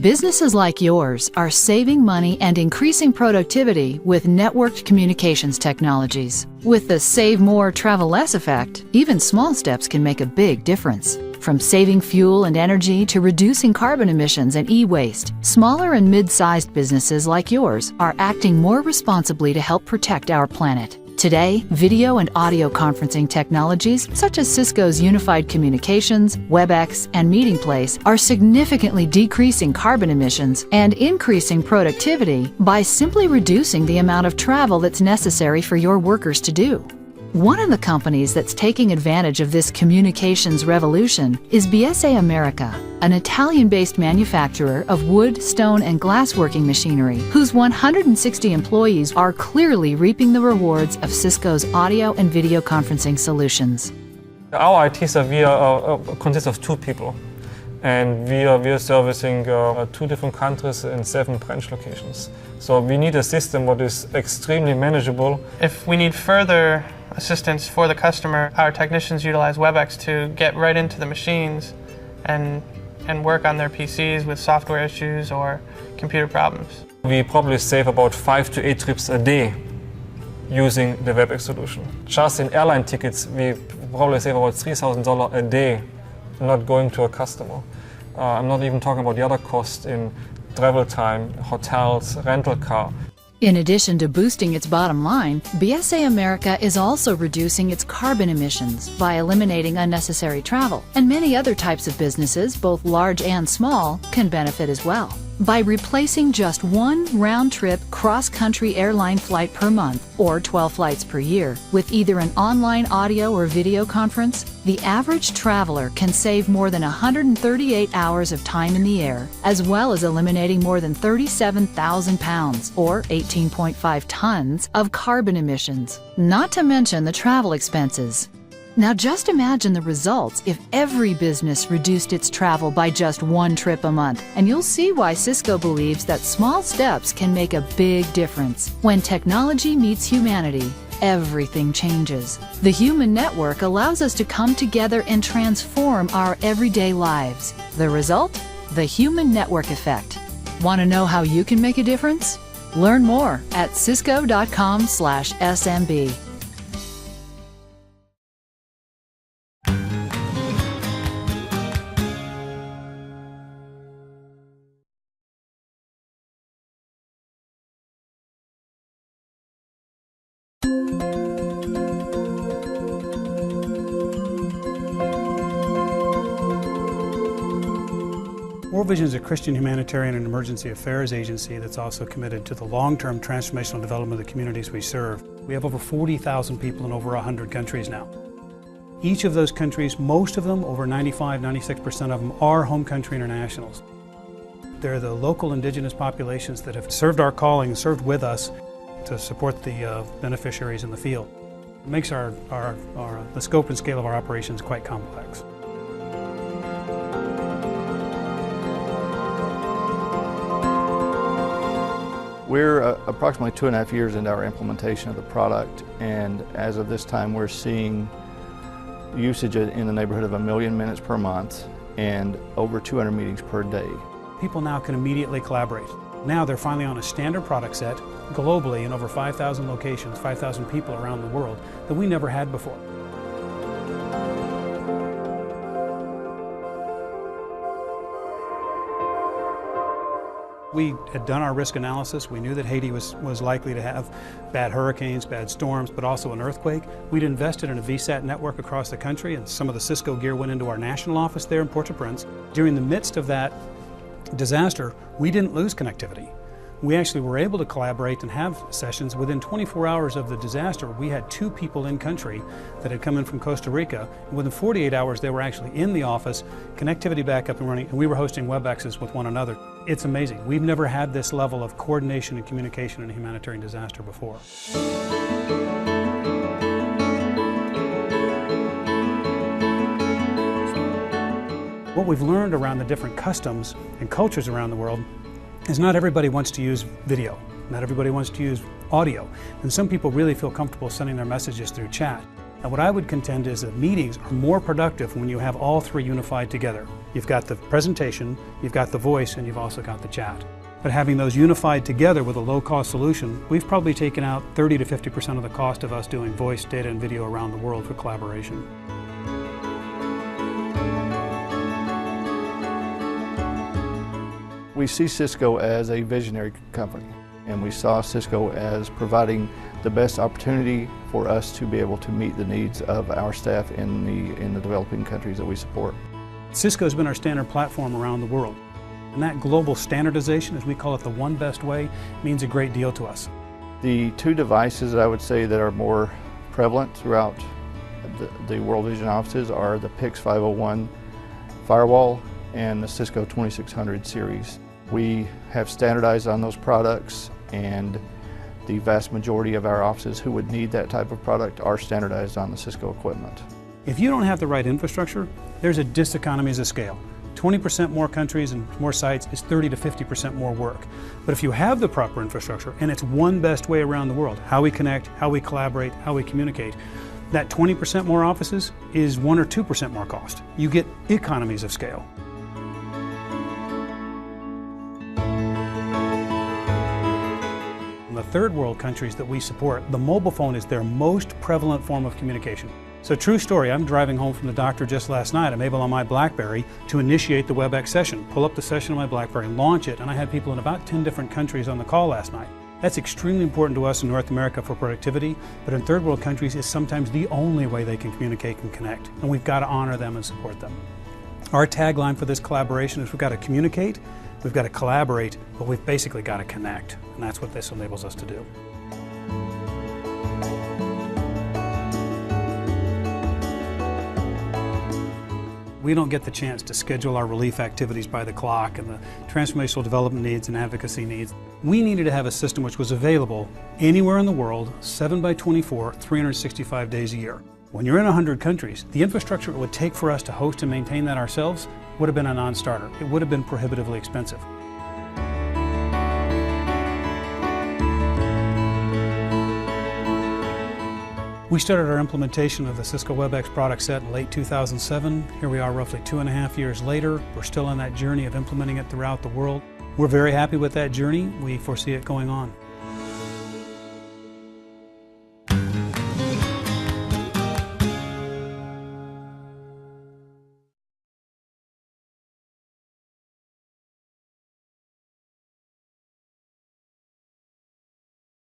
Businesses like yours are saving money and increasing productivity with networked communications technologies. With the Save More, Travel Less effect, even small steps can make a big difference. From saving fuel and energy to reducing carbon emissions and e-waste, smaller and mid-sized businesses like yours are acting more responsibly to help protect our planet. Today, video and audio conferencing technologies such as Cisco's Unified Communications, Webex, and Meeting Place are significantly decreasing carbon emissions and increasing productivity by simply reducing the amount of travel that's necessary for your workers to do. One of the companies that's taking advantage of this communications revolution is BSA America, an Italian-based manufacturer of wood, stone, and glassworking machinery, whose 160 employees are clearly reaping the rewards of Cisco's audio and video conferencing solutions. Our IT consists of 2 people, and we are servicing 2 different countries and 7 branch locations. So we need a system that is extremely manageable. If we need further assistance for the customer, our technicians utilize Webex to get right into the machines and work on their PCs with software issues or computer problems. We probably save about 5 to 8 trips a day using the Webex solution. Just in airline tickets, we probably save about $3,000 a day not going to a customer. I'm not even talking about the other costs in travel time, hotels, rental car. In addition to boosting its bottom line, BSA America is also reducing its carbon emissions by eliminating unnecessary travel, and many other types of businesses, both large and small, can benefit as well. By replacing just one round-trip cross-country airline flight per month, or 12 flights per year, with either an online audio or video conference, the average traveler can save more than 138 hours of time in the air, as well as eliminating more than 37,000 pounds, or 18.5 tons, of carbon emissions, not to mention the travel expenses. Now just imagine the results if every business reduced its travel by just 1 trip a month, and you'll see why Cisco believes that small steps can make a big difference. When technology meets humanity, everything changes. The human network allows us to come together and transform our everyday lives. The result? The human network effect. Want to know how you can make a difference? Learn more at cisco.com/SMB. World Vision is a Christian humanitarian and emergency affairs agency that's also committed to the long-term transformational development of the communities we serve. We have over 40,000 people in over 100 countries now. Each of those countries, most of them, over 95–96% of them, are home country internationals. They're the local indigenous populations that have served our calling and served with us to support the beneficiaries in the field. It makes the scope and scale of our operations quite complex. We're approximately 2.5 years into our implementation of the product, and as of this time we're seeing usage in the neighborhood of 1 million minutes per month and over 200 meetings per day. People now can immediately collaborate. Now they're finally on a standard product set globally in over 5,000 locations, 5,000 people around the world that we never had before. We had done our risk analysis. We knew that Haiti was likely to have bad hurricanes, bad storms, but also an earthquake. We'd invested in a VSAT network across the country, and some of the Cisco gear went into our national office there in Port-au-Prince. During the midst of that disaster, we didn't lose connectivity. We actually were able to collaborate and have sessions. Within 24 hours of the disaster, we had 2 people in country that had come in from Costa Rica. And within 48 hours, they were actually in the office, connectivity back up and running, and we were hosting WebExes with one another. It's amazing. We've never had this level of coordination and communication in a humanitarian disaster before. What we've learned around the different customs and cultures around the world is not everybody wants to use video. Not everybody wants to use audio. And some people really feel comfortable sending their messages through chat. And what I would contend is that meetings are more productive when you have all three unified together. You've got the presentation, you've got the voice, and you've also got the chat. But having those unified together with a low-cost solution, we've probably taken out 30 to 50% of the cost of us doing voice, data, and video around the world for collaboration. We see Cisco as a visionary company, and we saw Cisco as providing the best opportunity for us to be able to meet the needs of our staff in the developing countries that we support. Cisco has been our standard platform around the world. And that global standardization, as we call it the one best way, means a great deal to us. The two devices that I would say that are more prevalent throughout the World Vision offices are the PIX 501 firewall and the Cisco 2600 series. We have standardized on those products, and the vast majority of our offices who would need that type of product are standardized on the Cisco equipment. If you don't have the right infrastructure, there's a diseconomies of scale. 20% more countries and more sites is 30 to 50% more work. But if you have the proper infrastructure, and it's one best way around the world, how we connect, how we collaborate, how we communicate, that 20% more offices is 1 or 2% more cost. You get economies of scale. In the third world countries that we support, the mobile phone is their most prevalent form of communication. So true story, I'm driving home from the doctor just last night. I'm able on my BlackBerry to initiate the Webex session, pull up the session on my BlackBerry, launch it, and I had people in about 10 different countries on the call last night. That's extremely important to us in North America for productivity, but in third world countries it's sometimes the only way they can communicate and connect, and we've got to honor them and support them. Our tagline for this collaboration is we've got to communicate, we've got to collaborate, but we've basically got to connect, and that's what this enables us to do. We don't get the chance to schedule our relief activities by the clock and the transformational development needs and advocacy needs. We needed to have a system which was available anywhere in the world, 7/24, 365 days a year. When you're in 100 countries, the infrastructure it would take for us to host and maintain that ourselves would have been a non-starter. It would have been prohibitively expensive. We started our implementation of the Cisco Webex product set in late 2007. Here we are roughly 2.5 years later. We're still on that journey of implementing it throughout the world. We're very happy with that journey. We foresee it going on.